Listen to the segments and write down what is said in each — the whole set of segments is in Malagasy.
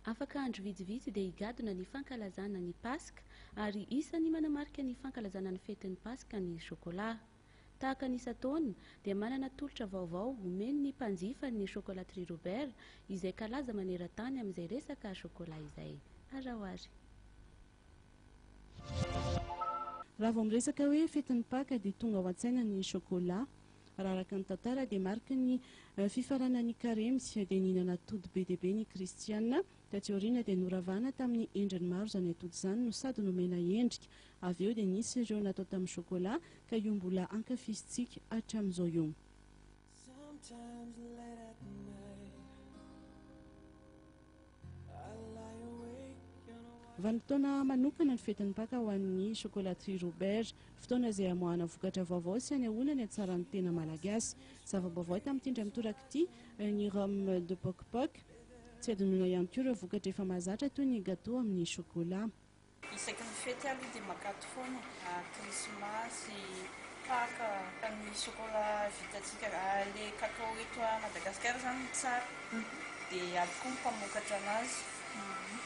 afaka andro vitsivitsy dia higadona ny fankalazana ny paska ary isany manamarika ny fankalazana ny fetin'ny paska ny chocola. Tahaka ny isan-taona dia manana tolotra vaovao omeny ny mpanjifa ny chocolaterie Robert izay kalaza maneran-tany amin'izay resaka chocolat izay. Azahoary. Raha vao miresaka hoe fetin'ny Pâques dia tonga ao an-tsaina ny chocolat. Raha araka ny tantara dia mariky ny fifaranan'ny carême dia nihinana atody be dia be ny kristianina taty aoriana dia noravana tamin'ny endriny maro izany atody izany no sady nomena endrika. Avy eo dia nisy ireo natao tamin'ny chocolat ka io mbola ankafizitsika hatramin'izao io. Vanim-potoana manokana ny fetin'ny Pâques ho an'ny chocolaterie Robert, fotoana izay amoahana vokatra vaovao sy anehoana ny hatsaran'ny tena malagasy. Zava-baovao tamin'ity indray mitoraka ity ny rhum de poc-poc, tsy adinoina ihany koa ireo vokatra efa mahazatra toy ny gâteau amin'ny chocolat. Isaky ny fety aloha dia makato foana krismasy, Pâques, ny chocolat vitatsika le cacao eto a Madagasikara zany tsara dia ato koa mpamokatra anazy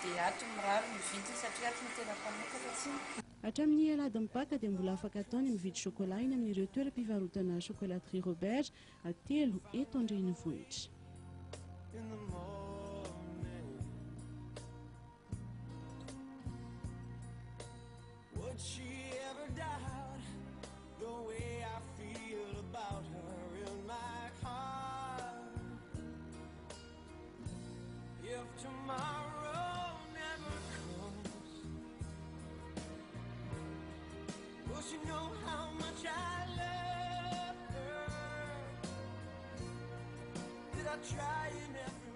dia ato mirary mividy satria ato ny tena mpamokatra tsy. Hatramin'ny aladin'ny Pâques dia mbola afaka ataony mividy chocolat eny amin'ireo toeram-pivarotana chocolaterie Robert telo eto an-drenivohitra. Would she ever doubt the way I feel about her in my heart? If tomorrow never comes, will she know how much I love her? Did I try in every